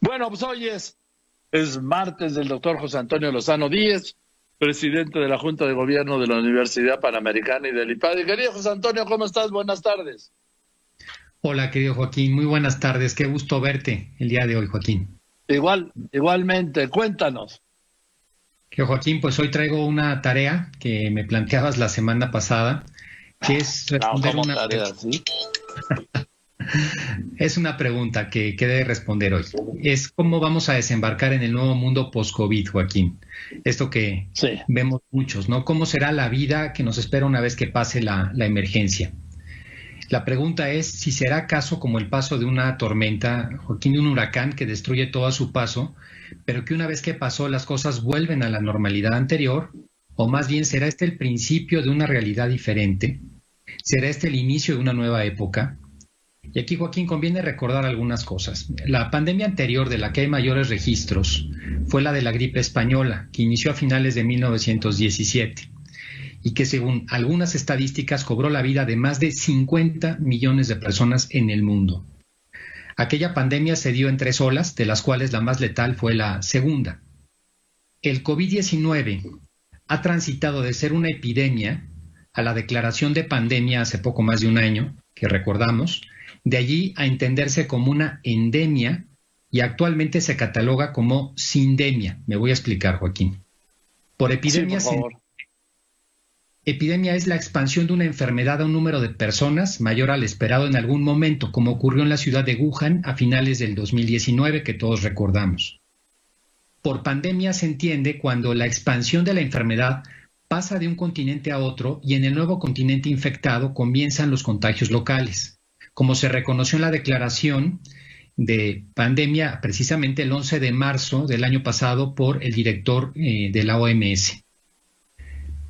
Bueno, pues hoy es martes del doctor José Antonio Lozano Díez, presidente de la Junta de Gobierno de la Universidad Panamericana y del IPADI. Querido José Antonio, ¿cómo estás? Buenas tardes. Hola, querido Joaquín, muy buenas tardes. Qué gusto verte el día de hoy, Joaquín. Igualmente, cuéntanos. Querido Joaquín, pues hoy traigo una tarea que me planteabas la semana pasada, que es No, responder como una tarea, ¿sí? es una pregunta que debe responder hoy. Es cómo vamos a desembarcar en el nuevo mundo post-COVID, Joaquín. Esto que Sí. vemos muchos, ¿no? ¿Cómo será la vida que nos espera una vez que pase la emergencia? La pregunta es si será acaso como el paso de una tormenta, Joaquín, de un huracán que destruye todo a su paso, pero que una vez que pasó las cosas vuelven a la normalidad anterior, o más bien será este el principio de una realidad diferente, será este el inicio de una nueva época. Y aquí, Joaquín, conviene recordar algunas cosas. La pandemia anterior de la que hay mayores registros fue la de la gripe española, que inició a finales de 1917 y que según algunas estadísticas cobró la vida de más de 50 millones de personas en el mundo. Aquella pandemia se dio en 3 olas, de las cuales la más letal fue la segunda. El COVID-19 ha transitado de ser una epidemia a la declaración de pandemia hace poco más de un año, que recordamos, de allí a entenderse como una endemia y actualmente se cataloga como sindemia. Me voy a explicar, Joaquín. Por epidemia Sí, por favor. Epidemia es la expansión de una enfermedad a un número de personas mayor al esperado en algún momento, como ocurrió en la ciudad de Wuhan a finales del 2019, que todos recordamos. Por pandemia se entiende cuando la expansión de la enfermedad pasa de un continente a otro y en el nuevo continente infectado comienzan los contagios locales, como se reconoció en la declaración de pandemia precisamente el 11 de marzo del año pasado por el director de la OMS.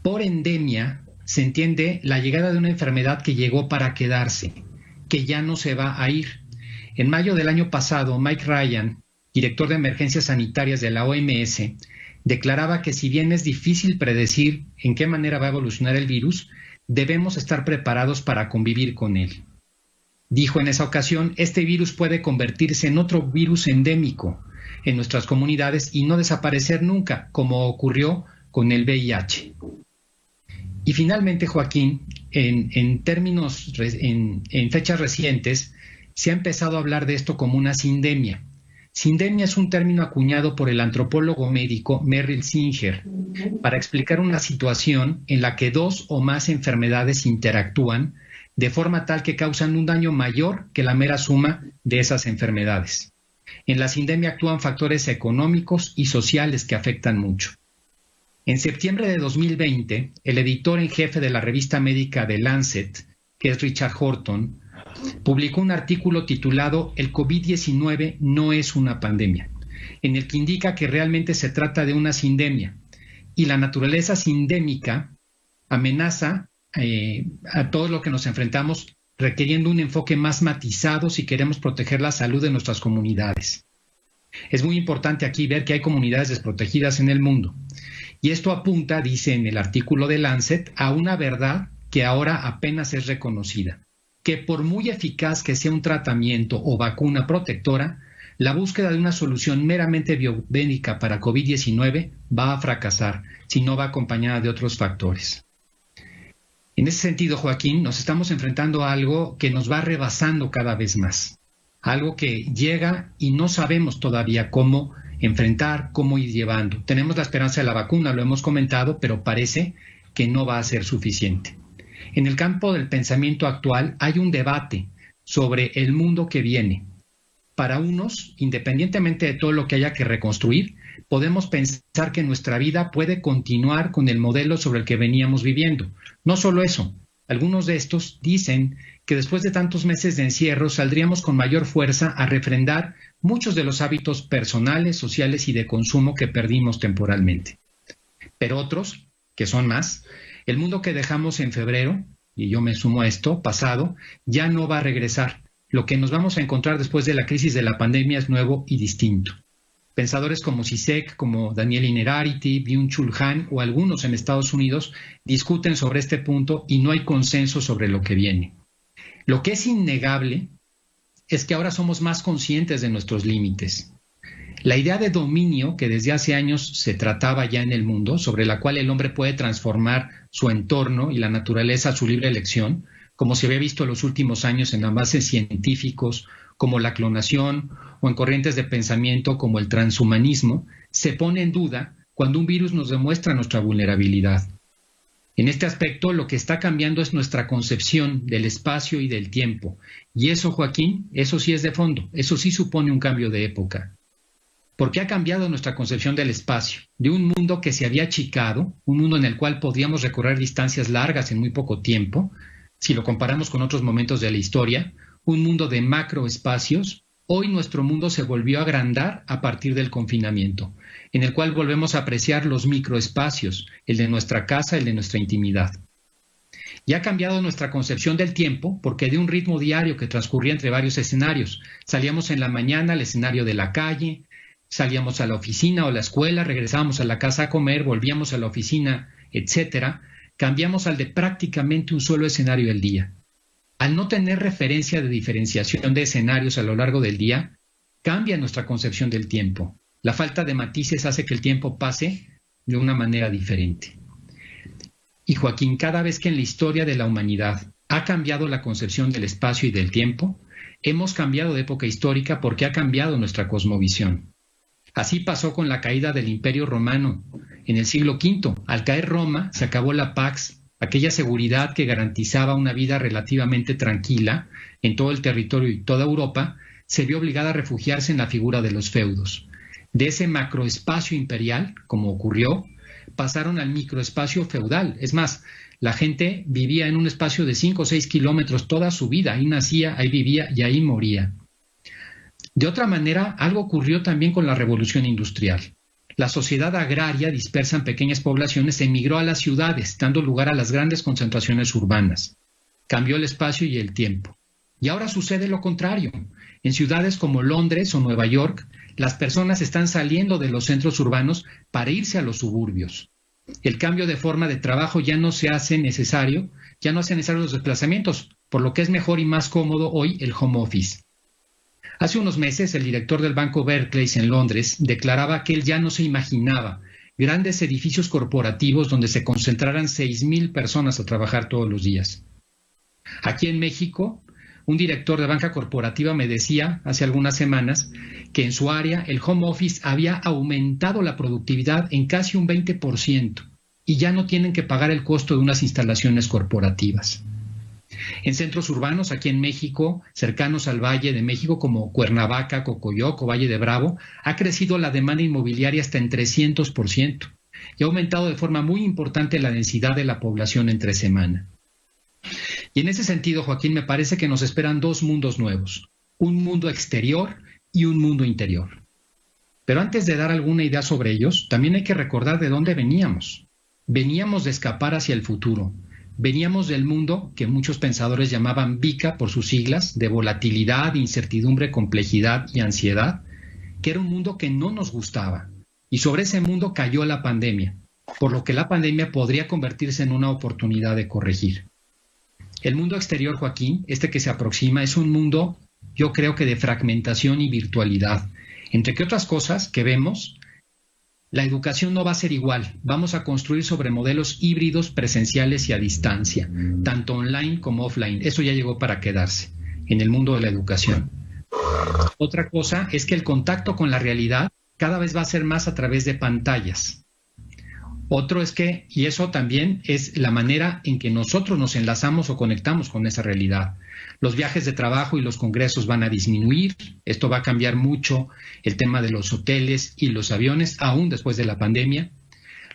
Por endemia se entiende la llegada de una enfermedad que llegó para quedarse, que ya no se va a ir. En mayo del año pasado, Mike Ryan, director de emergencias sanitarias de la OMS, declaraba que si bien es difícil predecir en qué manera va a evolucionar el virus, debemos estar preparados para convivir con él. Dijo en esa ocasión, este virus puede convertirse en otro virus endémico en nuestras comunidades y no desaparecer nunca, como ocurrió con el VIH. Y finalmente, Joaquín, en fechas recientes, se ha empezado a hablar de esto como una sindemia. Sindemia es un término acuñado por el antropólogo médico Merrill Singer para explicar una situación en la que 2 o más enfermedades interactúan de forma tal que causan un daño mayor que la mera suma de esas enfermedades. En la sindemia actúan factores económicos y sociales que afectan mucho. En septiembre de 2020, el editor en jefe de la revista médica The Lancet, que es Richard Horton, publicó un artículo titulado El COVID-19 no es una pandemia, en el que indica que realmente se trata de una sindemia y la naturaleza sindémica amenaza a todo lo que nos enfrentamos, requiriendo un enfoque más matizado si queremos proteger la salud de nuestras comunidades. Es muy importante aquí ver que hay comunidades desprotegidas en el mundo. Y esto apunta, dice en el artículo de Lancet, a una verdad que ahora apenas es reconocida, que por muy eficaz que sea un tratamiento o vacuna protectora, la búsqueda de una solución meramente biomédica para COVID-19 va a fracasar si no va acompañada de otros factores. En ese sentido, Joaquín, nos estamos enfrentando a algo que nos va rebasando cada vez más, algo que llega y no sabemos todavía cómo enfrentar, cómo ir llevando. Tenemos la esperanza de la vacuna, lo hemos comentado, pero parece que no va a ser suficiente. En el campo del pensamiento actual hay un debate sobre el mundo que viene. Para unos, independientemente de todo lo que haya que reconstruir, podemos pensar que nuestra vida puede continuar con el modelo sobre el que veníamos viviendo. No solo eso, algunos de estos dicen que después de tantos meses de encierro saldríamos con mayor fuerza a refrendar muchos de los hábitos personales, sociales y de consumo que perdimos temporalmente. Pero otros, que son más, el mundo que dejamos en febrero, y yo me sumo a esto, pasado, ya no va a regresar. Lo que nos vamos a encontrar después de la crisis de la pandemia es nuevo y distinto. Pensadores como Zizek, como Daniel Innerarity, Byung-Chul Han o algunos en Estados Unidos discuten sobre este punto y no hay consenso sobre lo que viene. Lo que es innegable es que ahora somos más conscientes de nuestros límites. La idea de dominio que desde hace años se trataba ya en el mundo, sobre la cual el hombre puede transformar su entorno y la naturaleza a su libre elección, como se había visto en los últimos años en avances científicos como la clonación o en corrientes de pensamiento como el transhumanismo, se pone en duda cuando un virus nos demuestra nuestra vulnerabilidad. En este aspecto, lo que está cambiando es nuestra concepción del espacio y del tiempo. Y eso, Joaquín, eso sí es de fondo, eso sí supone un cambio de época. Porque ha cambiado nuestra concepción del espacio, de un mundo que se había achicado, un mundo en el cual podíamos recorrer distancias largas en muy poco tiempo, si lo comparamos con otros momentos de la historia, un mundo de macroespacios. Hoy nuestro mundo se volvió a agrandar a partir del confinamiento, en el cual volvemos a apreciar los microespacios, el de nuestra casa, el de nuestra intimidad. Y ha cambiado nuestra concepción del tiempo porque de un ritmo diario que transcurría entre varios escenarios, salíamos en la mañana al escenario de la calle, salíamos a la oficina o a la escuela, regresábamos a la casa a comer, volvíamos a la oficina, etcétera, cambiamos al de prácticamente un solo escenario del día. Al no tener referencia de diferenciación de escenarios a lo largo del día, cambia nuestra concepción del tiempo. La falta de matices hace que el tiempo pase de una manera diferente. Y Joaquín, cada vez que en la historia de la humanidad ha cambiado la concepción del espacio y del tiempo, hemos cambiado de época histórica porque ha cambiado nuestra cosmovisión. Así pasó con la caída del Imperio Romano en el siglo V. Al caer Roma, se acabó la Pax, aquella seguridad que garantizaba una vida relativamente tranquila en todo el territorio y toda Europa, se vio obligada a refugiarse en la figura de los feudos. De ese macroespacio imperial, como ocurrió, pasaron al microespacio feudal. Es más, la gente vivía en un espacio de 5 o 6 kilómetros toda su vida. Ahí nacía, ahí vivía y ahí moría. De otra manera, algo ocurrió también con la revolución industrial. La sociedad agraria, dispersa en pequeñas poblaciones, emigró a las ciudades, dando lugar a las grandes concentraciones urbanas. Cambió el espacio y el tiempo. Y ahora sucede lo contrario. En ciudades como Londres o Nueva York, las personas están saliendo de los centros urbanos para irse a los suburbios. El cambio de forma de trabajo ya no hace necesario los desplazamientos, por lo que es mejor y más cómodo hoy el home office. Hace unos meses, el director del Banco Barclays en Londres declaraba que él ya no se imaginaba grandes edificios corporativos donde se concentraran 6,000 personas a trabajar todos los días. Aquí en México, un director de banca corporativa me decía hace algunas semanas que en su área el home office había aumentado la productividad en casi un 20% y ya no tienen que pagar el costo de unas instalaciones corporativas. En centros urbanos, aquí en México, cercanos al Valle de México, como Cuernavaca, Cocoyoc o Valle de Bravo, ha crecido la demanda inmobiliaria hasta en 300% y ha aumentado de forma muy importante la densidad de la población entre semana. Y en ese sentido, Joaquín, me parece que nos esperan dos mundos nuevos, un mundo exterior y un mundo interior. Pero antes de dar alguna idea sobre ellos, también hay que recordar de dónde veníamos. Veníamos de escapar hacia el futuro. Veníamos del mundo que muchos pensadores llamaban VICA por sus siglas, de volatilidad, incertidumbre, complejidad y ansiedad, que era un mundo que no nos gustaba. Y sobre ese mundo cayó la pandemia, por lo que la pandemia podría convertirse en una oportunidad de corregir. El mundo exterior, Joaquín, este que se aproxima, es un mundo, yo creo que de fragmentación y virtualidad. Entre que otras cosas que vemos, la educación no va a ser igual. Vamos a construir sobre modelos híbridos, presenciales y a distancia, tanto online como offline. Eso ya llegó para quedarse en el mundo de la educación. Otra cosa es que el contacto con la realidad cada vez va a ser más a través de pantallas. Otro es que, y eso también es la manera en que nosotros nos enlazamos o conectamos con esa realidad. Los viajes de trabajo y los congresos van a disminuir. Esto va a cambiar mucho el tema de los hoteles y los aviones, aún después de la pandemia.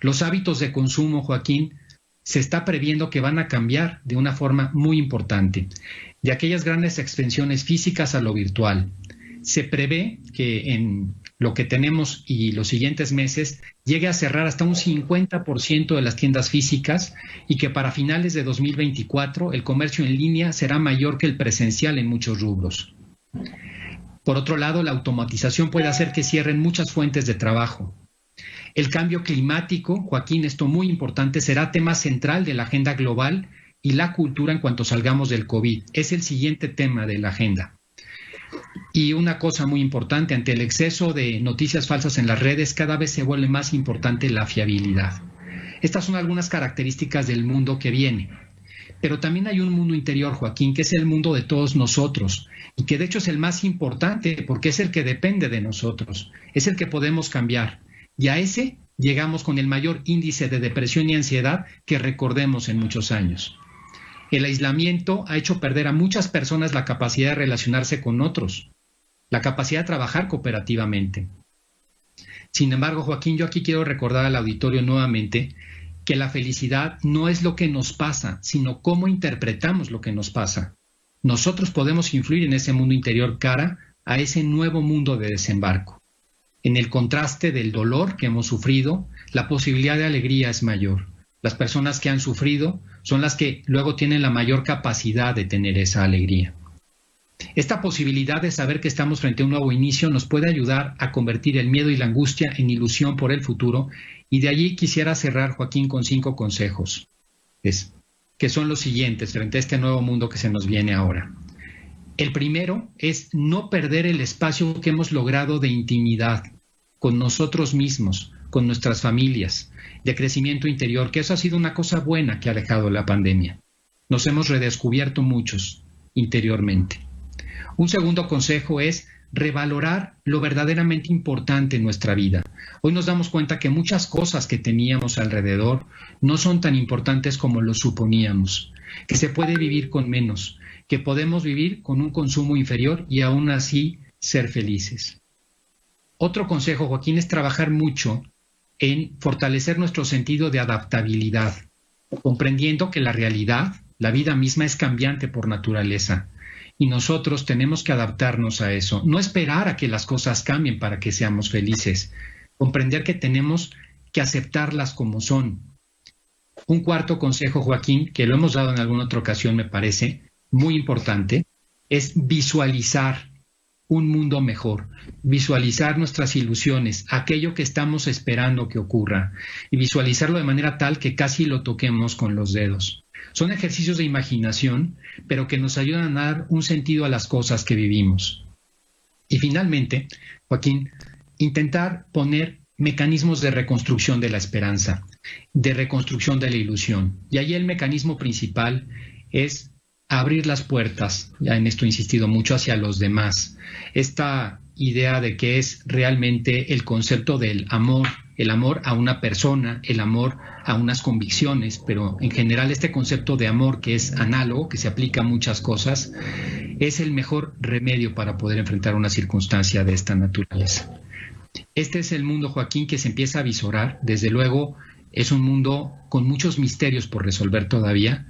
Los hábitos de consumo, Joaquín, se está previendo que van a cambiar de una forma muy importante. De aquellas grandes extensiones físicas a lo virtual. Se prevé que en lo que tenemos y los siguientes meses llegue a cerrar hasta un 50% de las tiendas físicas y que para finales de 2024 el comercio en línea será mayor que el presencial en muchos rubros. Por otro lado, la automatización puede hacer que cierren muchas fuentes de trabajo. El cambio climático, Joaquín, esto muy importante, será tema central de la agenda global y la cultura en cuanto salgamos del COVID. Es el siguiente tema de la agenda. Y una cosa muy importante, ante el exceso de noticias falsas en las redes, cada vez se vuelve más importante la fiabilidad. Estas son algunas características del mundo que viene. Pero también hay un mundo interior, Joaquín, que es el mundo de todos nosotros y que de hecho es el más importante porque es el que depende de nosotros, es el que podemos cambiar. Y a ese llegamos con el mayor índice de depresión y ansiedad que recordemos en muchos años. El aislamiento ha hecho perder a muchas personas la capacidad de relacionarse con otros, la capacidad de trabajar cooperativamente. Sin embargo, Joaquín, yo aquí quiero recordar al auditorio nuevamente que la felicidad no es lo que nos pasa, sino cómo interpretamos lo que nos pasa. Nosotros podemos influir en ese mundo interior cara a ese nuevo mundo de desembarco. En el contraste del dolor que hemos sufrido, la posibilidad de alegría es mayor. Las personas que han sufrido son las que luego tienen la mayor capacidad de tener esa alegría. Esta posibilidad de saber que estamos frente a un nuevo inicio nos puede ayudar a convertir el miedo y la angustia en ilusión por el futuro, y de allí quisiera cerrar, Joaquín, con 5 consejos, que son los siguientes frente a este nuevo mundo que se nos viene ahora. El primero es no perder el espacio que hemos logrado de intimidad con nosotros mismos, con nuestras familias, de crecimiento interior, que eso ha sido una cosa buena que ha dejado la pandemia. Nos hemos redescubierto muchos interiormente. Un segundo consejo es revalorar lo verdaderamente importante en nuestra vida. Hoy nos damos cuenta que muchas cosas que teníamos alrededor no son tan importantes como lo suponíamos, que se puede vivir con menos, que podemos vivir con un consumo inferior y aún así ser felices. Otro consejo, Joaquín, es trabajar mucho en fortalecer nuestro sentido de adaptabilidad, comprendiendo que la realidad, la vida misma, es cambiante por naturaleza. Y nosotros tenemos que adaptarnos a eso, no esperar a que las cosas cambien para que seamos felices, comprender que tenemos que aceptarlas como son. Un cuarto consejo, Joaquín, que lo hemos dado en alguna otra ocasión, me parece muy importante, es visualizar un mundo mejor, visualizar nuestras ilusiones, aquello que estamos esperando que ocurra, y visualizarlo de manera tal que casi lo toquemos con los dedos. Son ejercicios de imaginación, pero que nos ayudan a dar un sentido a las cosas que vivimos. Y finalmente, Joaquín, intentar poner mecanismos de reconstrucción de la esperanza, de reconstrucción de la ilusión. Y ahí el mecanismo principal es abrir las puertas, ya en esto he insistido mucho, hacia los demás. Esta idea de que es realmente el concepto del amor, el amor a una persona, el amor a unas convicciones, pero en general este concepto de amor, que es análogo, que se aplica a muchas cosas, es el mejor remedio para poder enfrentar una circunstancia de esta naturaleza. Este es el mundo, Joaquín, que se empieza a visorar. Desde luego es un mundo con muchos misterios por resolver todavía,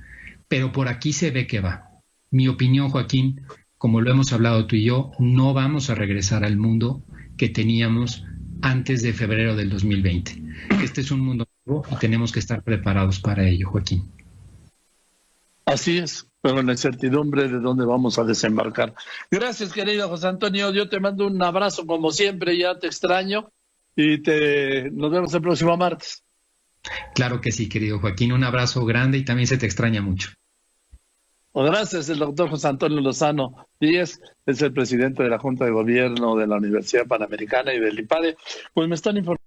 pero por aquí se ve que va. Mi opinión, Joaquín, como lo hemos hablado tú y yo, no vamos a regresar al mundo que teníamos antes de febrero del 2020. Este es un mundo nuevo y tenemos que estar preparados para ello, Joaquín. Así es, pero en la incertidumbre de dónde vamos a desembarcar. Gracias, querido José Antonio. Yo te mando un abrazo como siempre, ya te extraño y nos vemos el próximo martes. Claro que sí, querido Joaquín. Un abrazo grande y también se te extraña mucho. Gracias, el doctor José Antonio Lozano Díez es el presidente de la Junta de Gobierno de la Universidad Panamericana y del IPADE. Pues me están informando.